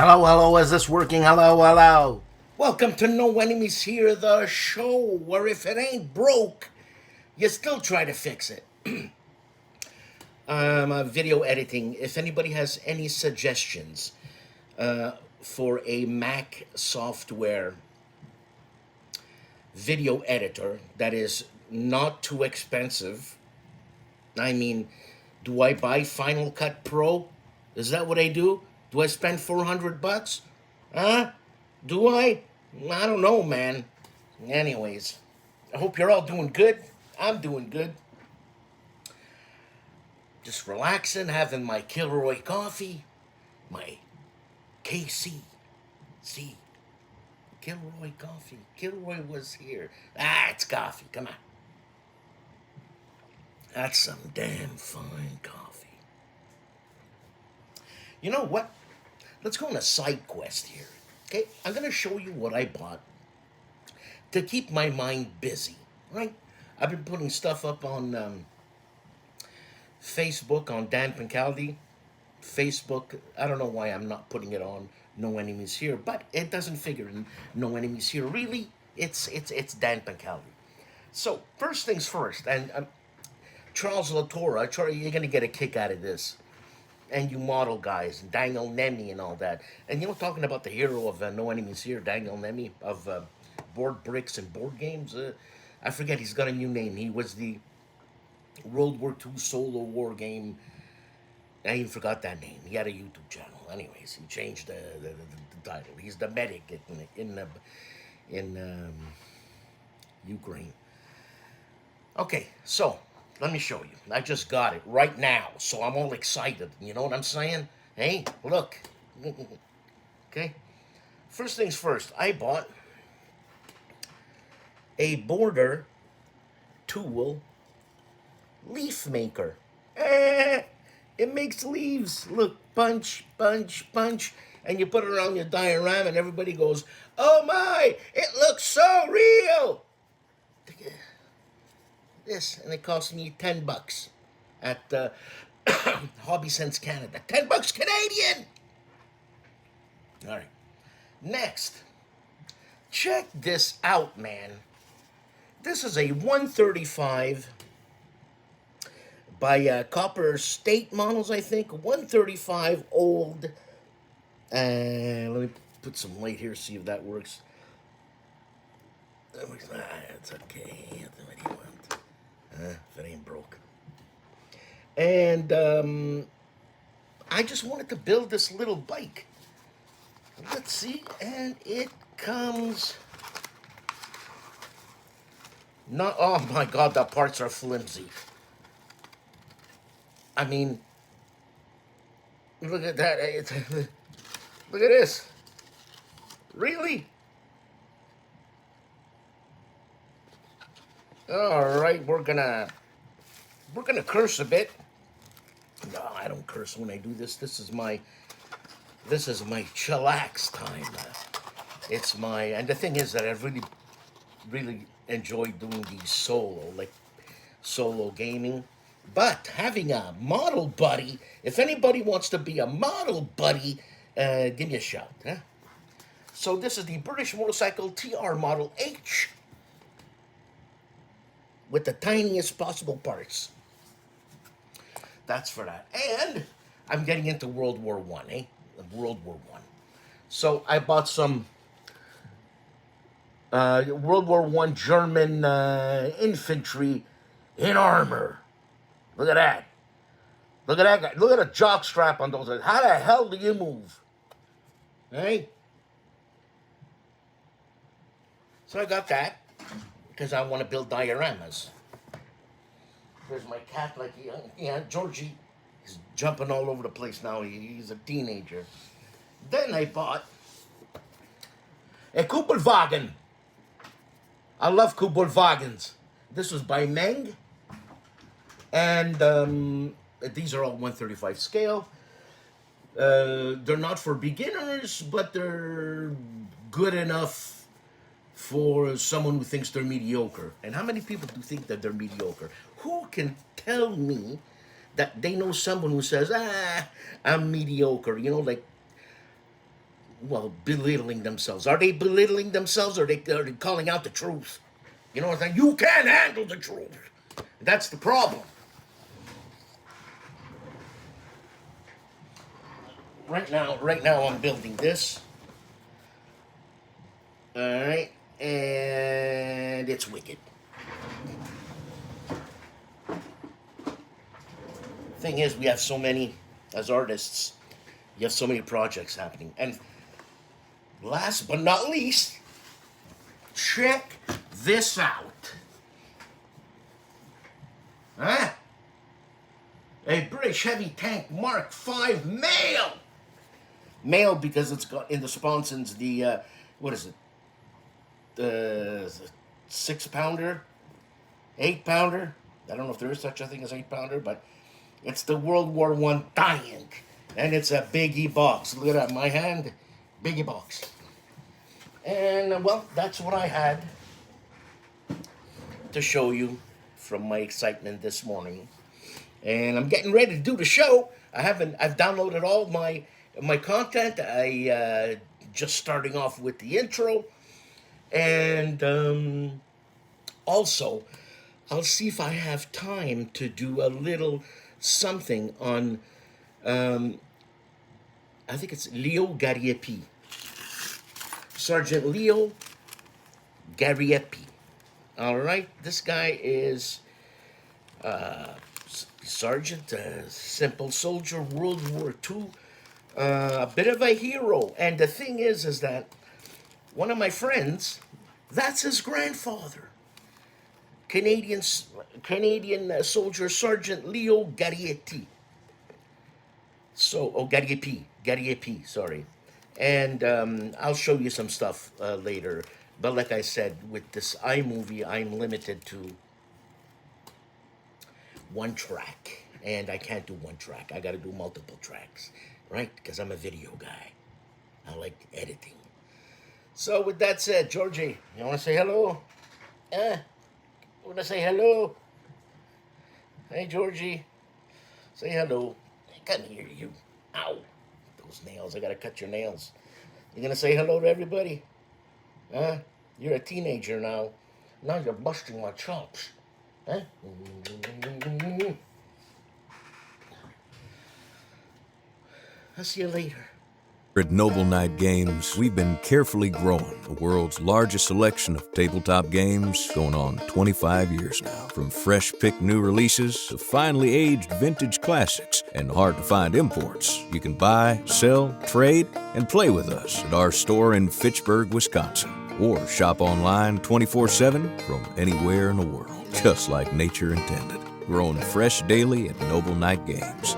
Hello, hello, is this working? Hello, hello. Welcome to No Enemies Here, the show where if it ain't broke, you still try to fix it. Video editing. If anybody has any suggestions for a Mac software video editor that is not too expensive, I mean, do I buy Final Cut Pro? Is that what I do? Do I spend $400? Huh? Do I? I don't know, man. Anyways, I hope you're all doing good. I'm doing good. Just relaxing, having my Kilroy coffee, my KC. See, Kilroy coffee. Kilroy was here. It's coffee. Come on. That's some damn fine coffee. You know what? Let's go on a side quest here. Okay, I'm gonna show you what I bought to keep my mind busy. Right? I've been putting stuff up on Facebook on Dan Pancaldi. Facebook. I don't know why I'm not putting it on No Enemies Here, but it doesn't figure in No Enemies Here. Really, it's Dan Pancaldi. So first things first, and Charles Latora, you're gonna get a kick out of this. And you model guys, and Daniel Nemi and all that. And you know, talking about the hero of No Enemies Here, Daniel Nemi, of board bricks and board games. I forget, he's got a new name. He was the World War II solo war game. I even forgot that name. He had a YouTube channel. Anyways, he changed the title. He's the medic in Ukraine. Okay, so let me show you. I just got it right now, so I'm all excited. You know what I'm saying? Hey, look. Okay. First things first, I bought a border tool leaf maker. It makes leaves. Look, punch, punch, punch. And you put it around your diorama and everybody goes, oh my, it looks so real. This, and it cost me $10 at Hobby Sense Canada. $10 Canadian. All right. Next, check this out, man. This is a 135 by Copper State Models, I think. 135 old. Let me put some light here, see if that works. It's okay. What do you want? If it ain't broke. And I just wanted to build this little bike. Let's see. And it comes... Not... Oh my God, the parts are flimsy. I mean... Look at that. Look at this. Really? All right, we're gonna curse a bit. No, I don't curse when I do this. This is my chillax time. It's my, and the thing is that I really enjoy doing these solo gaming. But having a model buddy, if anybody wants to be a model buddy, give me a shout. Huh? So this is the British Motorcycle TR Model H, with the tiniest possible parts. That's for that. And I'm getting into World War I, World War I. So I bought some World War I German infantry in armor. Look at that. Look at that guy. Look at a jock strap on those. How the hell do you move? Hey? So I got that, because I want to build dioramas. There's my cat, like, Georgie. He's jumping all over the place now. He's a teenager. Then I bought a Kuppelwagen. I love Kuppelwagens. This was by Meng. And these are all 135 scale. They're not for beginners, but they're good enough for someone who thinks they're mediocre. And how many people do think that they're mediocre? Who can tell me that they know someone who says, I'm mediocre? You know, like, well, belittling themselves. Are they belittling themselves, or are they calling out the truth? You know what I'm saying? You can't handle the truth. That's the problem. Right now I'm building this. All right, and it's wicked. Thing is, we have so many, as artists, you have so many projects happening. And last but not least, check this out. Huh? A British heavy tank Mark V male. Male because it's got in the sponsons the, what is it? The 6-pounder? 8-pounder? I don't know if there is such a thing as 8-pounder, but it's the World War I tank. And it's a biggie box. Look at that, my hand. Biggie box. And, well, that's what I had to show you from my excitement this morning. And I'm getting ready to do the show. I've downloaded all my content. I just starting off with the intro. And also, I'll see if I have time to do a little something on, I think it's Leo Gariepi. Sergeant Leo Gariepi. All right, this guy is sergeant, simple soldier, World War II, a bit of a hero. And the thing is that one of my friends, that's his grandfather, Canadian soldier Sergeant Leo Gariepi. So, Gariepi, sorry. And I'll show you some stuff later. But like I said, with this iMovie, I'm limited to one track. And I can't do one track. I got to do multiple tracks, right? Because I'm a video guy. I like editing. So with that said, Georgie, you want to say hello? Want to say hello? Hey, Georgie. Say hello. I can't hear you. Ow. Those nails. I got to cut your nails. You going to say hello to everybody? Huh? You're a teenager now. Now you're busting my chops. Huh? I'll see you later. At Noble Night Games, we've been carefully growing the world's largest selection of tabletop games, going on 25 years now. From fresh-picked new releases to finely aged vintage classics and hard-to-find imports, you can buy, sell, trade, and play with us at our store in Fitchburg, Wisconsin. Or shop online 24/7 from anywhere in the world, just like nature intended. Growing fresh daily at Noble Night Games.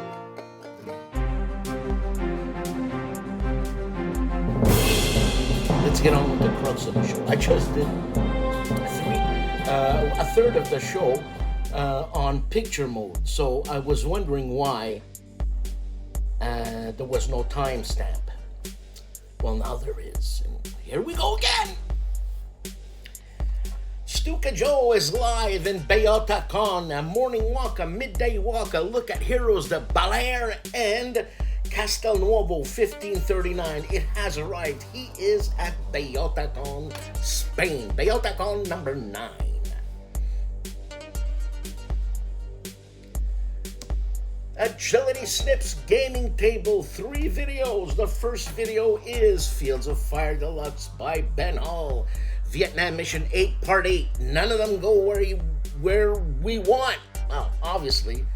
Let's get on with the crux of the show. I just did a third of the show on picture mode, so I was wondering why there was no timestamp. Well, now there is, and here we go again. STUKAJOE is live in Oaken, a morning walk, a midday walk, a look at heroes de LAIR and Castelnuovo 1539. It has arrived. He is at Oaken, Spain. Oaken number 9. Agility Snips Gaming Table, 3 videos. The first video is Fields of Fire Deluxe by Ben Hall. Vietnam Mission 8, Part 8. None of them go where we want. Well, obviously.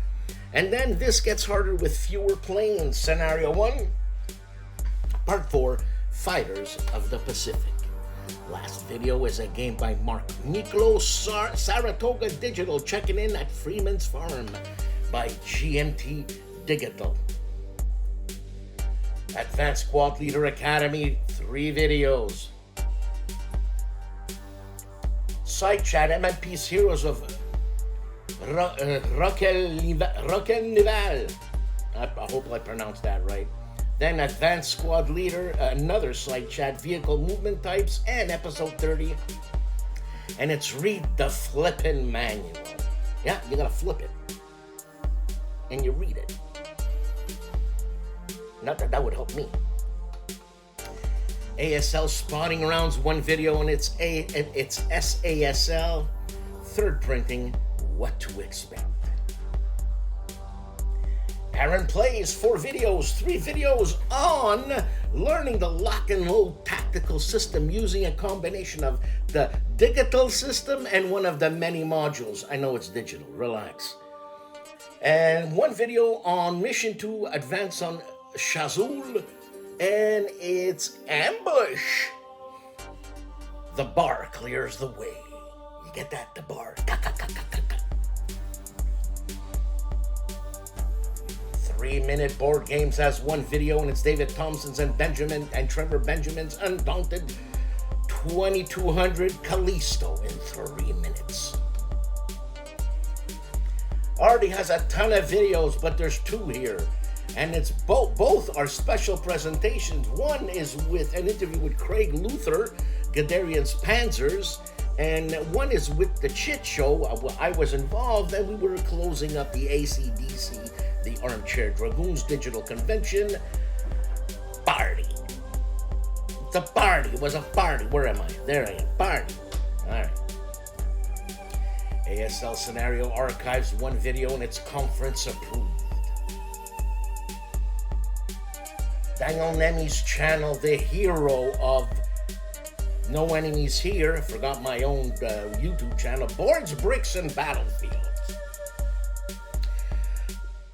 And then this gets harder with fewer planes. Scenario 1, Part 4, Fighters of the Pacific. Last video is a game by Mark Miklo, Saratoga Digital, checking in at Freeman's Farm by GMT Digital. Advanced Squad Leader Academy, 3 videos. Side chat, MMP's Heroes of Oaken Night. I hope I pronounced that right. Then Advanced Squad Leader, another side chat, Vehicle Movement Types, and episode 30. And it's Read the Flippin' Manual. Yeah, you gotta flip it. And you read it. Not that that would help me. ASL spawning rounds, one video, and it's SASL. Third printing, what to expect. Aaron plays 4 videos, 3 videos on learning the lock and load tactical system using a combination of the digital system and one of the many modules. I know it's digital, relax. And 1 video on mission to advance on Chazul, and it's ambush. The bar clears the way. You get that? The bar. 3-minute board games has 1 video, and it's David Thompson's and Trevor Benjamin's Undaunted 2200 Callisto in 3 minutes. Already has a ton of videos, but there's 2 here, and it's both are special presentations. One is with an interview with Craig Luther, Guderian's Panzers, and one is with the Chit Show. I was involved, and we were closing up the ACDC, the Armchair Dragoons Digital Convention party. It's a party. It was a party. Where am I? There I am. Party. All right. ASL Scenario archives 1 video, and it's conference approved. Daniel Nemi's channel, the hero of No Enemies Here. I forgot my own YouTube channel. Boards, Bricks, and Battlefields.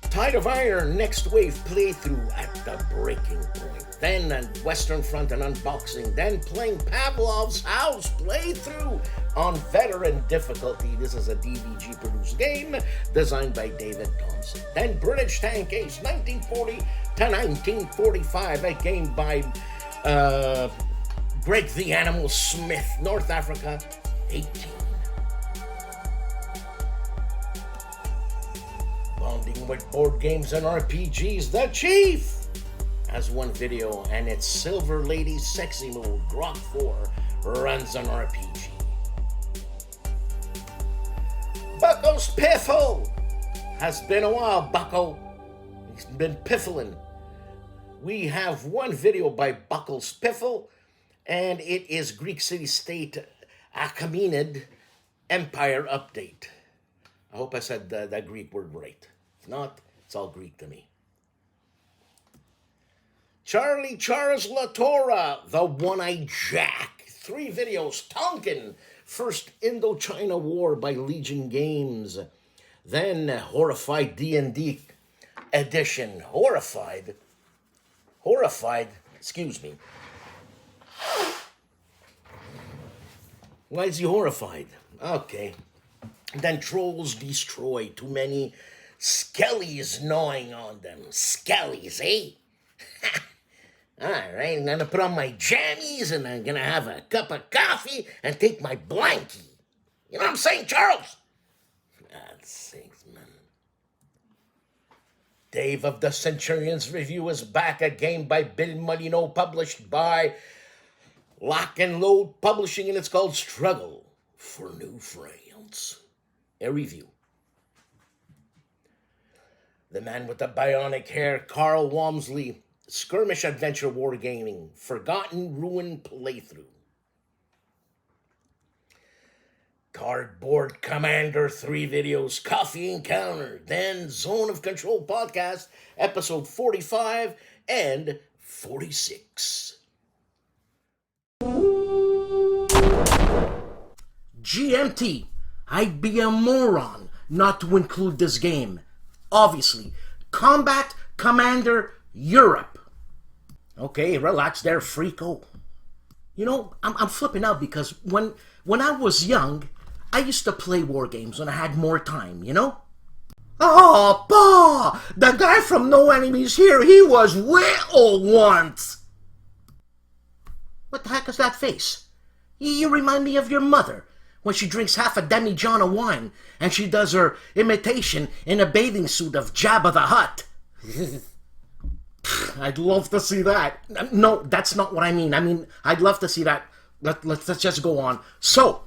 Tide of Iron Next Wave playthrough at the breaking point. Then Western Front and unboxing. Then playing Pavlov's House playthrough on veteran difficulty. This is a DVG produced game designed by David Thompson. Then British Tank Ace 1940 to 1945, a game by Greg the Animal Smith, North Africa, 18. Bonding with board games and RPGs, The Chief has 1 video, and it's Silver Lady Sexy Mode. Grog 4 runs an RPG. Bucko's Piffle. Has been a while, Bucko. He's been piffling. We have 1 video by Buckle's Piffle, and it is Greek City-State Achaemenid Empire Update. I hope I said that Greek word right. If not, it's all Greek to me. Charlie Charles Latora, the One-Eyed Jack. 3 videos. Tonkin, First Indochina War by Legion Games. Then Horrified D&D Edition. Horrified, excuse me. Why is he horrified? Okay. Then Trolls Destroy. Too many skellies gnawing on them. Skellies, eh? Alright, I'm gonna put on my jammies and I'm gonna have a cup of coffee and take my blankie. You know what I'm saying, Charles? God's sakes, man. Dave of the Centurions Review is back. A game by Bill Molino, published by Lock and Load Publishing, and it's called Struggle for New Friends. A review. The Man with the Bionic Hair, Carl Walmsley, Skirmish Adventure Wargaming, Forgotten Ruin Playthrough. Cardboard Commander, 3 videos, Coffee Encounter, then Zone of Control Podcast, episode 45 and 46. GMT, I'd be a moron not to include this game. Obviously, Combat Commander Europe. Okay, relax there, freako. You know, I'm flipping out because when I was young, I used to play war games when I had more time, you know? Oh, Pa! The guy from No Enemies Here, he was little once! What the heck is that face? You remind me of your mother when she drinks half a demijohn of wine and she does her imitation in a bathing suit of Jabba the Hutt. I'd love to see that. No, that's not what I mean. I mean, I'd love to see that. Let's just go on. So,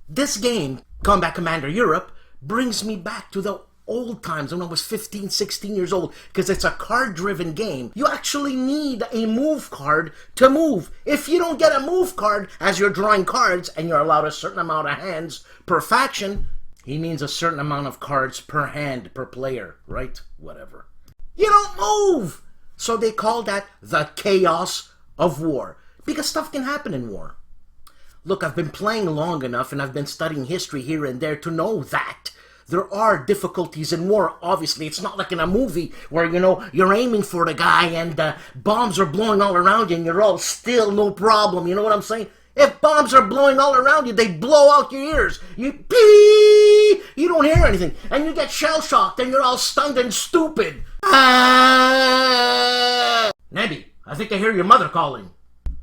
this game, Combat Commander Europe, brings me back to the old times when I was 15, 16 years old, because it's a card-driven game. You actually need a move card to move. If you don't get a move card as you're drawing cards and you're allowed a certain amount of hands per faction, he means a certain amount of cards per hand, per player, right? Whatever. You don't move! So they call that the chaos of war, because stuff can happen in war. Look, I've been playing long enough and I've been studying history here and there to know that there are difficulties in war. Obviously, it's not like in a movie where, you know, you're aiming for the guy and bombs are blowing all around you and you're all still, no problem. You know what I'm saying? If bombs are blowing all around you, they blow out your ears. You pee! You don't hear anything. And you get shell-shocked and you're all stunned and stupid. Nebby, I think I hear your mother calling.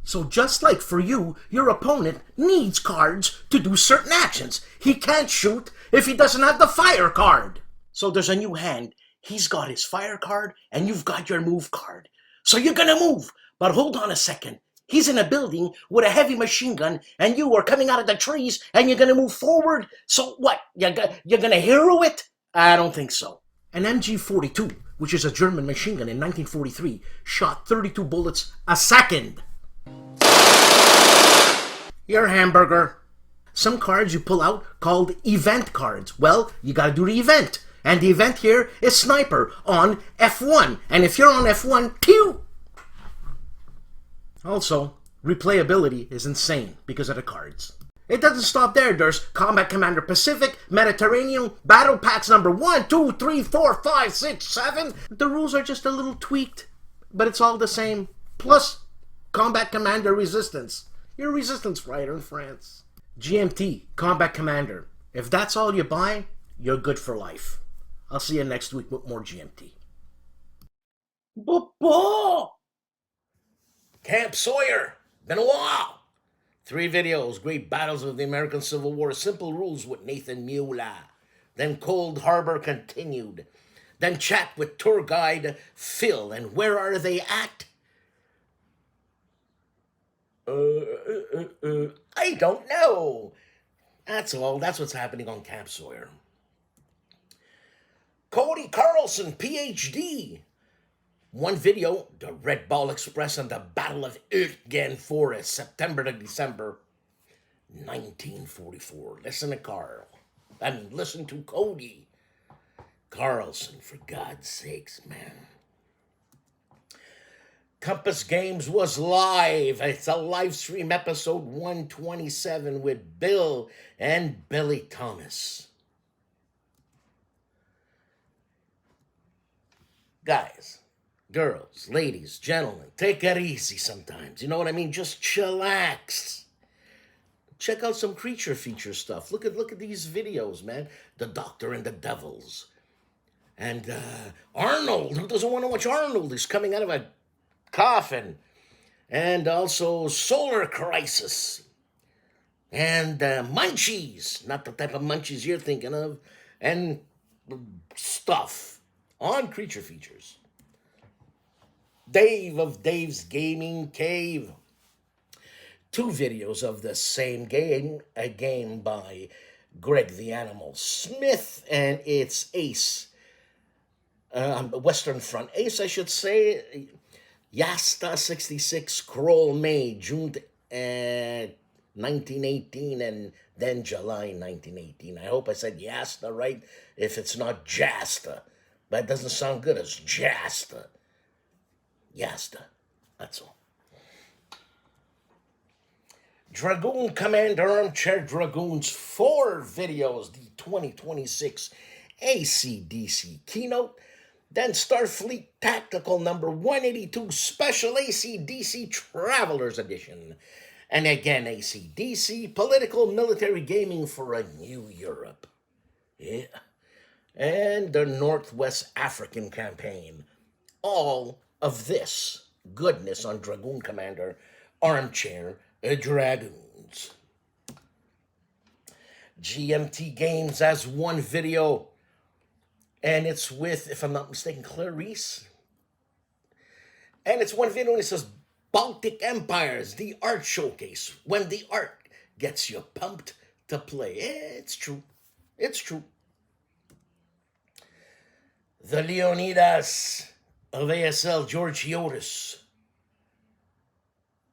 So just like for you, your opponent needs cards to do certain actions. He can't shoot if he doesn't have the fire card. So there's a new hand. He's got his fire card and you've got your move card. So you're gonna move. But hold on a second. He's in a building with a heavy machine gun and you are coming out of the trees and you're gonna move forward. So what? You're gonna hero it? I don't think so. An MG-42, which is a German machine gun in 1943, shot 32 bullets a second. Your hamburger. Some cards you pull out called event cards. Well, you gotta do the event. And the event here is Sniper on F1. And if you're on F1, pew! Also, replayability is insane because of the cards. It doesn't stop there. There's Combat Commander Pacific, Mediterranean, Battle Packs number 1, 2, 3, 4, 5, 6, 7. The rules are just a little tweaked, but it's all the same. Plus, Combat Commander Resistance. You're a resistance fighter in France. GMT, Combat Commander. If that's all you buy, you're good for life. I'll see you next week with more GMT. Camp Sawyer. Been a while. 3 videos. Great Battles of the American Civil War. Simple Rules with Nathan Mueller. Then Cold Harbor continued. Then chat with tour guide Phil. And where are they at? I don't know. That's all. That's what's happening on Camp Sawyer. Cody Carlson, PhD. One video, the Red Ball Express and the Battle of Oaken Forest, September to December 1944. Listen to Carl. Listen to Cody Carlson, for God's sakes, man. Compass Games was live. It's a live stream episode 127 with Bill and Billy Thomas. Guys, girls, ladies, gentlemen, take it easy sometimes. You know what I mean? Just chillax. Check out some creature feature stuff. Look at these videos, man. The Doctor and the Devils. And Arnold. Who doesn't want to watch Arnold? He's coming out of a coffin. And also Solar Crisis. And Munchies. Not the type of munchies you're thinking of. And stuff on creature features. Dave of Dave's Gaming Cave. 2 videos of the same game, a game by Greg the Animal Smith, and it's Ace. Western Front Ace, I should say. Yasta 66, Kroll, May, June 1918, and then July 1918. I hope I said Yasta right, if it's not Jasta. But it doesn't sound good as Jasta. Yasta. That's all. Dragoon Commander Armchair Dragoons 4 videos. The 2026 AC/DC keynote. Then Starfleet Tactical number 182 Special AC/DC Travelers Edition. And again, AC/DC Political Military Gaming for a New Europe. Yeah. And the Northwest African Campaign. All of this goodness on Dragoon Commander Armchair Dragoons. GMT Games has 1 video. And it's with, if I'm not mistaken, Clarice. And it's 1 video and it says Baltic Empires, the art showcase. When the art gets you pumped to play. It's true. It's true. The Leonidas of ASL George Hiotis.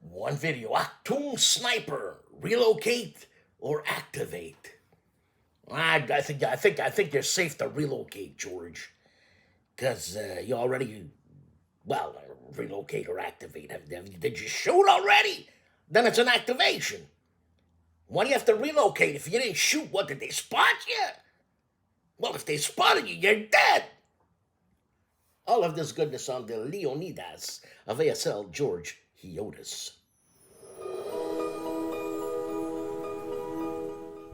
One video. Actung Sniper. Relocate or activate. I think you're safe to relocate, George. Because you already, well, relocate or activate. Did you shoot already? Then it's an activation. Why do you have to relocate if you didn't shoot? What, did they spot you? Well, if they spotted you, you're dead. All of this goodness on the Leonidas of ASL George Hiotis.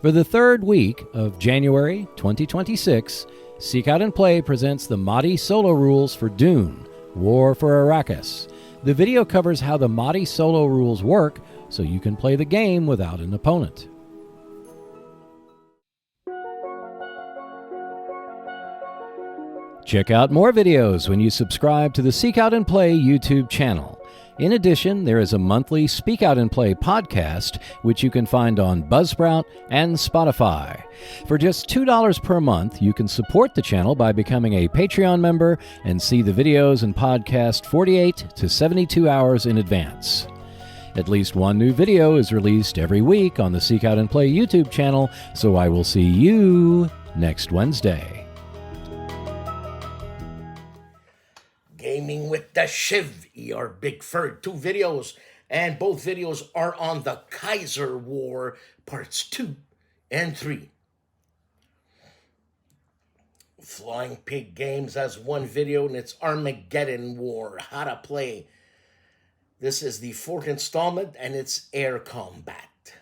For the third week of January 2026, Seek Out and Play presents the Mahdi solo rules for Dune, War for Arrakis. The video covers how the Mahdi solo rules work so you can play the game without an opponent. Check out more videos when you subscribe to the Seek Out and Play YouTube channel. In addition, there is a monthly Speak Out and Play podcast, which you can find on Buzzsprout and Spotify. For just $2 per month, you can support the channel by becoming a Patreon member and see the videos and podcast 48 to 72 hours in advance. At least one new video is released every week on the Seek Out and Play YouTube channel, so I will see you next Wednesday. Gaming with the Shiv, E.R. Bigford, 2 videos, and both videos are on the Kaiser War, parts 2 and 3. Flying Pig Games has 1 video, and it's Armageddon War, how to play. This is the 4th installment, and it's air combat.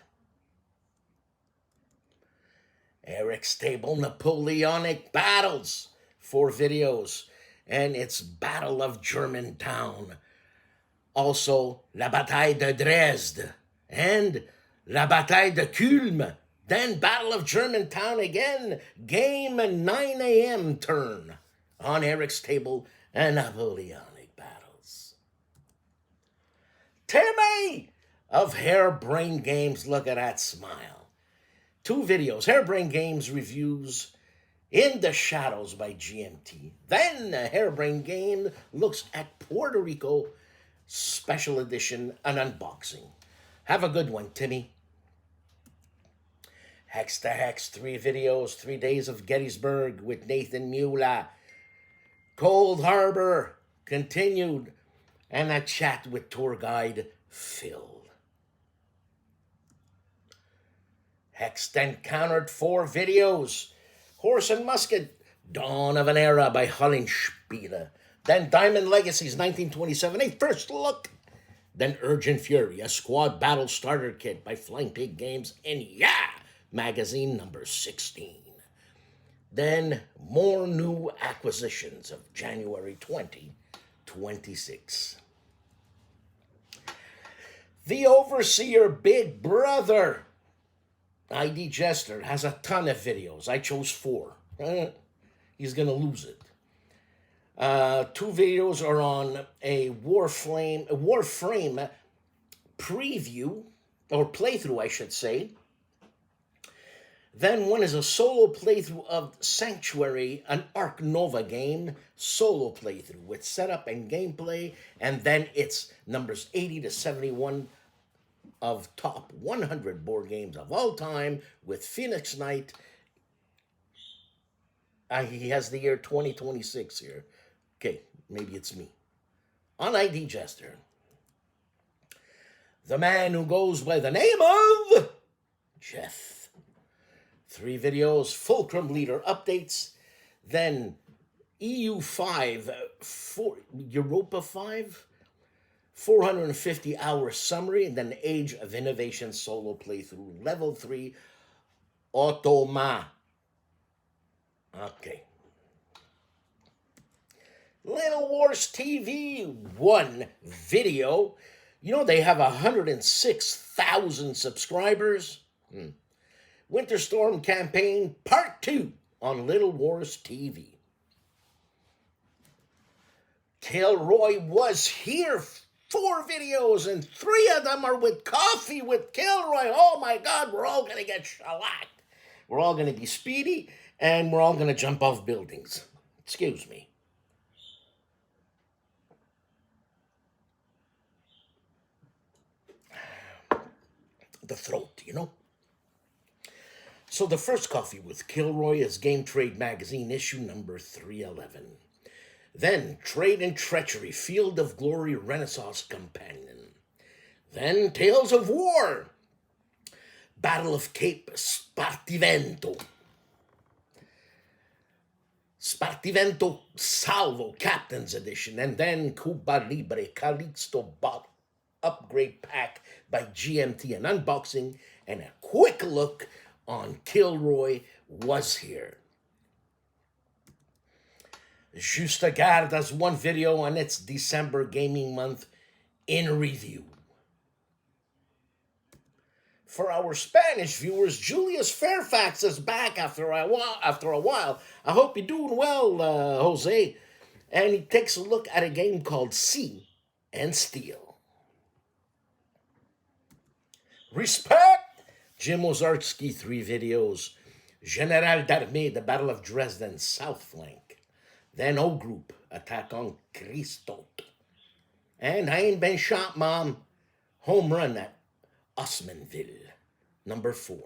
Eric's Table Napoleonic Battles, 4 videos. And it's Battle of Germantown. Also, La Bataille de Dresde and La Bataille de Kulm. Then Battle of Germantown again. Game 9 a.m. turn on Eric's Table and Napoleonic Battles. Timmy of Harebrained Games. Look at that smile. 2 videos. Harebrained Games reviews In the Shadows by GMT. Then Harebrained Game looks at Puerto Rico Special Edition, an unboxing. Have a good one, Timmy. Hex to Hex, 3 videos, 3 Days of Gettysburg with Nathan Mula. Cold Harbor continued, and a chat with tour guide Phil. Hexed and Countered, 4 videos. Horse and Musket, Dawn of an Era by HOLLANDSPIELE. Then Diamond Legacies, 1927, a first look. Then Urgent Fury, a squad battle starter kit by Flying Pig Games and Yeah! Magazine number 16. Then more new acquisitions of January 2026. The Overseer Big Brother. ID Jester has a ton of videos. I chose 4. He's going to lose it. 2 videos are on a Warframe preview, or playthrough, I should say. Then one is a solo playthrough of Sanctuary, an Ark Nova game, solo playthrough with setup and gameplay. And then it's numbers 80 to 71 of top 100 board games of all time with Phoenix Knight. He has the year 2026 here. Okay, maybe it's me. On ID Jester. The man who goes by the name of Jeff. 3 videos, Fulcrum Leader updates, then EU5, Europa 5, 450-hour summary, and then Age of Innovation solo playthrough, level 3, Automa. Okay. Little Wars TV, 1 video. You know they have 106,000 subscribers. Winter Storm Campaign Part 2 on Little Wars TV. KilRoyWasHere, 4 videos, and 3 of them are with Coffee with Kilroy. Oh my God, we're all going to get shellacked. We're all going to be speedy, and we're all going to jump off buildings. Excuse me. The throat, you know? So the first coffee with Kilroy is Game Trade Magazine, issue number 311. Then Trade and Treachery, Field of Glory Renaissance Companion. Then Tales of War, Battle of Cape Spartivento. Spartivento Salvo, Captain's Edition. And then Cuba Libre, Calixto Bot Upgrade Pack by GMT. An unboxing and a quick look on KilRoyWasHere. Justa Garde does one video on its December gaming month in review. For our Spanish viewers, Julius Fairfax is back after a while. I hope you're doing well, Jose. And he takes a look at a game called Sea and Steel. Respect! Jim Ozarski, 3 videos. General d'Armée, the Battle of Dresden, South Flank. Then O Group, Attack on Christot. And I Ain't Been Shot, Mom, Home Run at Osmanville, number 4.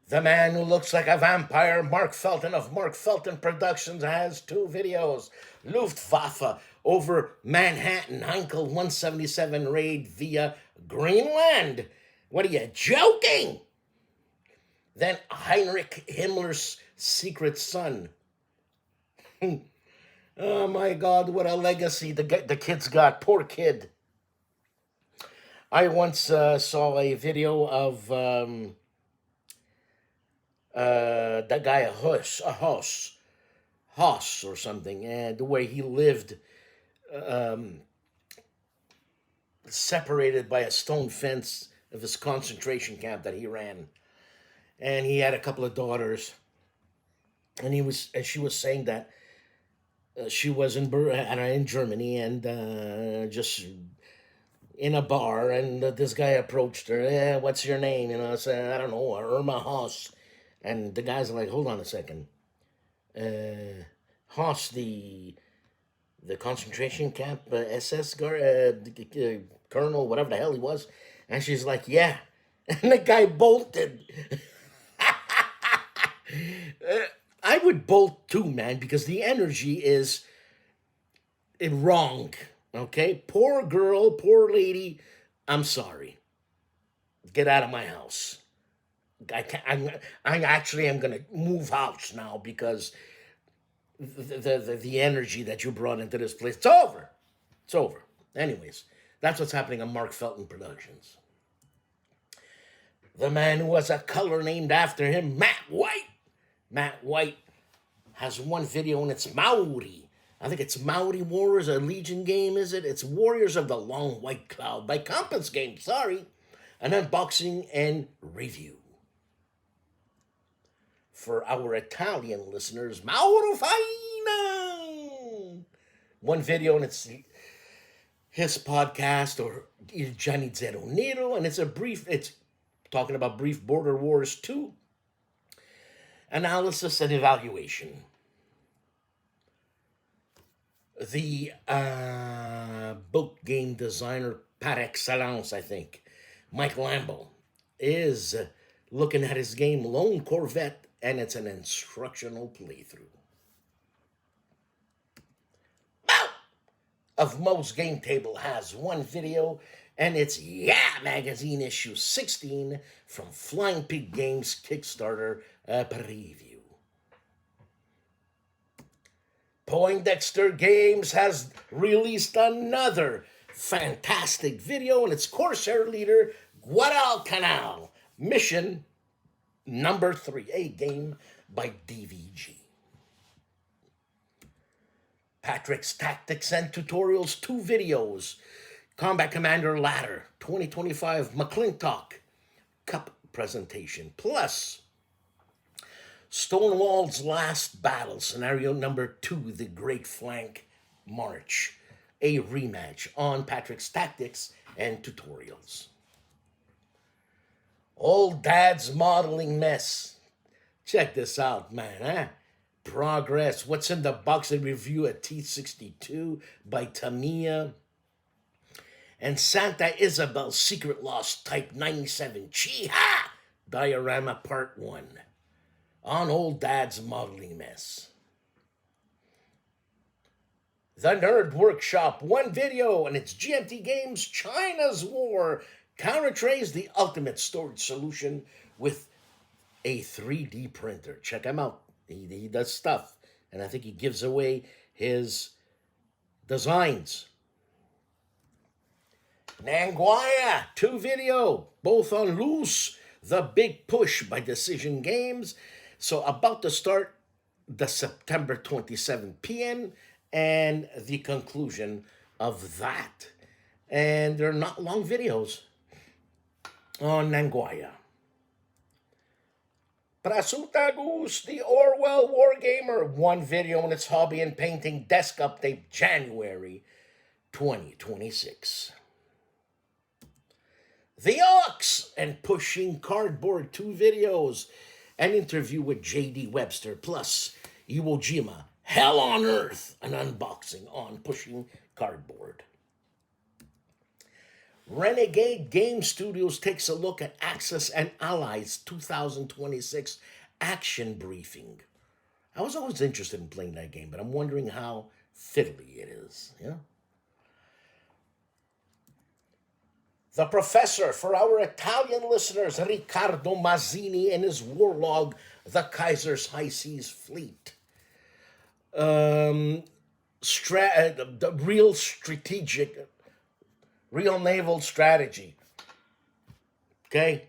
The Man Who Looks Like a Vampire, Mark Felton of Mark Felton Productions, has 2 videos. Luftwaffe over Manhattan, Heinkel 177 raid via Greenland. What are you, joking? Then Heinrich Himmler's Secret Son. Oh my God, what a legacy the kid's got. Poor kid. I once saw a video of that guy, Hoss or something, and the way he lived separated by a stone fence of his concentration camp that he ran. And he had a couple of daughters, and she was saying that she was in Germany and just in a bar, and this guy approached her. What's your name? You know, I said, I don't know, Irma Hoss. And the guy's like, hold on a second. Hoss, the concentration camp SS colonel, whatever the hell he was. And she's like, yeah. And the guy bolted. I would bolt too, man, because the energy is wrong. Okay? Poor girl, poor lady. I'm sorry. Get out of my house. I actually am going to move house now because the energy that you brought into this place, it's over. It's over. Anyways, that's what's happening on Mark Felton Productions. The man who has a color named after him, Matt White. Matt White has one video, and it's Maori. I think it's Maori Warriors, a Legion game, is it? It's Warriors of the Long White Cloud by Compass Game, sorry. An unboxing and review. For our Italian listeners, Mauro Faina. One video, and it's his podcast, or Gianni Zero Nero, and it's talking about Brief Border Wars 2 analysis and evaluation. The book game designer par excellence, I think, Mike Lambo, is looking at his game Lone Corvette, and it's an instructional playthrough. Of Mo's Game Table has one video, and it's Magazine issue 16 from Flying Pig Games Kickstarter preview. Poindexter Games has released another fantastic video, and it's Corsair leader Guadalcanal, mission number 3, a game by DVG. Patrick's Tactics and Tutorials, 2 videos. Combat Commander Ladder 2025 McClintock Cup presentation, plus Stonewall's Last Battle, scenario number 2, the Great Flank March, a rematch on Patrick's Tactics and Tutorials. Old Dad's Modeling Mess, Check this out, man, huh? Progress. What's in the box? A review at T62 by Tamiya. And Santa Isabel's Secret Lost Type 97 Chi-Ha Diorama Part 1 on Old Dad's Modeling Mess. The Nerd Workshop, one video, and it's GMT Games China's War. Counter-trays the ultimate storage solution with a 3D printer. Check him out. He does stuff, and I think he gives away his designs. Nanguaya, 2 video, both on Loose, The Big Push by Decision Games. So about to start the September 27 PM and the conclusion of that. And they're not long videos on Nanguaya. Prasutagus, the Orwell Wargamer, 1 video on its hobby and painting desk update January 2026. The Ox and Pushing Cardboard, 2 videos, an interview with J.D. Webster, plus Iwo Jima, Hell on Earth, an unboxing on Pushing Cardboard. Renegade Game Studios takes a look at Axis and Allies 2026 action briefing. I was always interested in playing that game, but I'm wondering how fiddly it is, yeah? The Professor, for our Italian listeners, Riccardo Mazzini and his war log, The Kaiser's High Seas Fleet. The real naval strategy. Okay?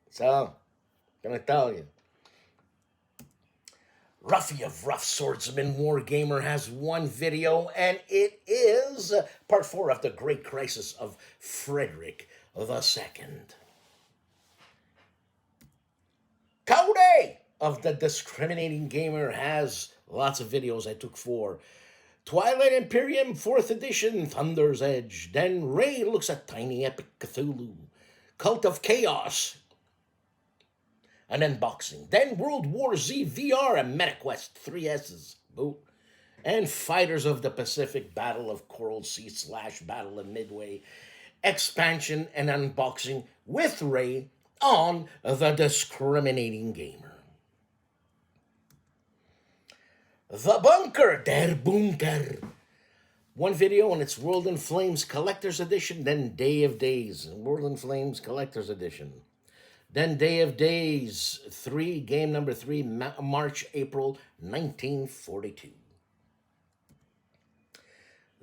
So, gonna tell you. Ruffy of Rough Swordsman Wargamer has 1 video, and it is part 4 of the Great Crisis of Frederick II. Code of the Discriminating Gamer has lots of videos. I took 4. Twilight Imperium 4th edition, Thunder's Edge. Then Ray looks at Tiny Epic Cthulhu. Cult of Chaos, an unboxing. Then World War Z VR and MetaQuest 3S's boot. And Fighters of the Pacific, Battle of Coral Sea / Battle of Midway expansion and unboxing with Ray on The Discriminating Gamer. The Bunker, Der Bunker. 1 video on its World in Flames Collector's Edition, then Day of Days, World in Flames Collector's Edition. Then Day of Days 3, game number 3, March, April 1942.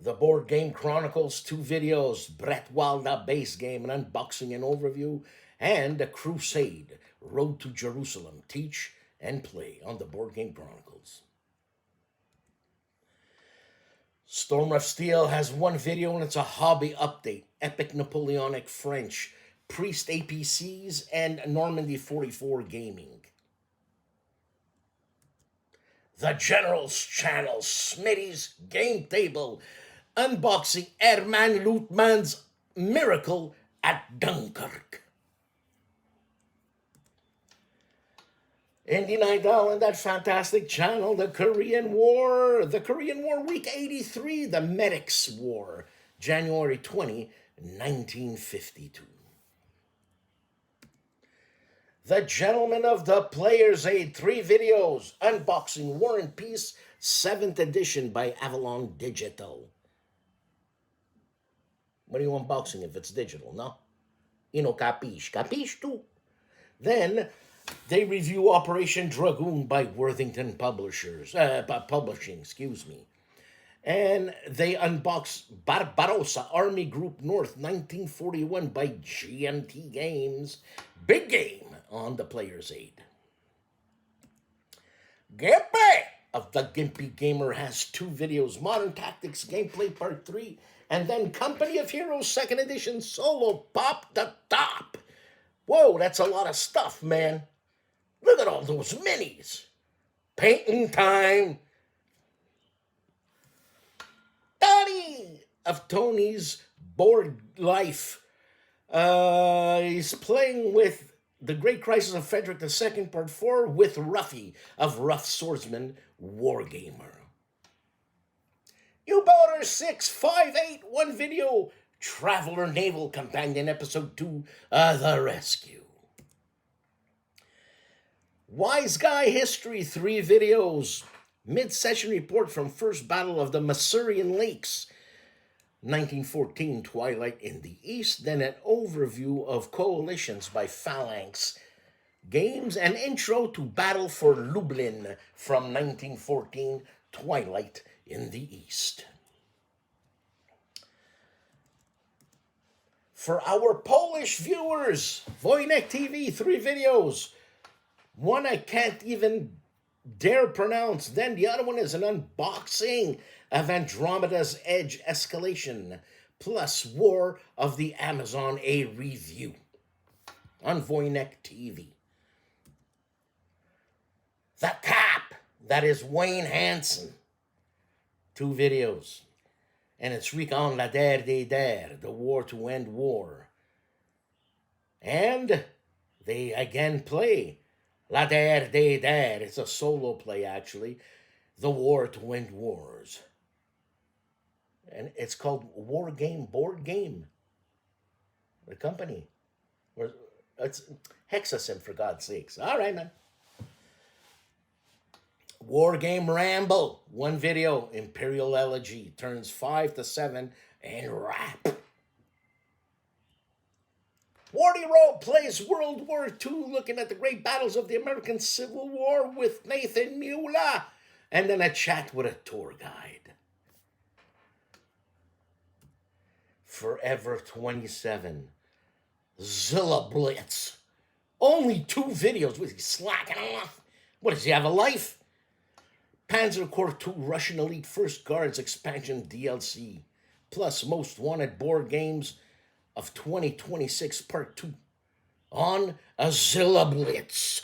The Board Game Chronicles, 2 videos, Brett Wilder base game, an unboxing and overview, and a Crusade, Road to Jerusalem, teach and play on the Board Game Chronicles. Storm of Steel has 1 video and it's a hobby update, Epic Napoleonic French, Priest APCs, and Normandy 44 Gaming. The General's Channel, Smitty's Game Table, unboxing Herman Lootman's Miracle at Dunkirk. Indie Night Owl and that fantastic channel, the Korean War Week 83, the Medics War, January 20, 1952. The Gentlemen of the Player's Aid, 3 videos, unboxing War and Peace, 7th edition by Avalon Digital. What are you unboxing if it's digital, no? You know, capiche too. Then they review Operation Dragoon by Worthington Publishing, And they unbox Barbarossa Army Group North 1941 by GMT Games. Big game on the Player's Aid. GIMPY of the GIMPY Gamer has 2 videos, Modern Tactics Gameplay Part 3, and then Company of Heroes 2nd Edition Solo Pop the Top. Whoa, that's a lot of stuff, man. Look at all those minis. Painting time. Tony of Tony's Board Life. He's playing with The Great Crisis of Frederick II, Part 4, with Ruffy of Rough Swordsman Wargamer. U-Boater 6581 video, Traveler Naval Companion, Episode 2, The Rescue. Wise Guy History, 3 videos. Mid-session report from First Battle of the Masurian Lakes, 1914, Twilight in the East. Then an overview of coalitions by Phalanx Games. An intro to Battle for Lublin from 1914, Twilight in the East. For our Polish viewers, Wojennik TV, 3 videos. One I can't even dare pronounce. Then the other one is an unboxing of Andromeda's Edge Escalation, plus War of the Amazon, a review on Wojennik TV. The Cap, that is Wayne Hansen, 2 videos. And it's Recon la Der des Der, the war to end war. And they again play La Der des Der. It's a solo play, actually. The war to end wars. And it's called War Game Board Game. The company. It's HEXES, for God's sakes. All right, man. War Game Ramble, 1 video, Imperial Elegy, turns 5 to 7, and rap. Wardy Roll plays World War II, looking at the great battles of the American Civil War with Nathan Mueller, and then a chat with a tour guide. Forever 27, Zilla Blitz, only 2 videos. Was he slacking off? What, does he have a life? Panzer Corps II Russian Elite First Guards Expansion DLC, plus Most Wanted board games of 2026 Part 2 on Zilla Blitz.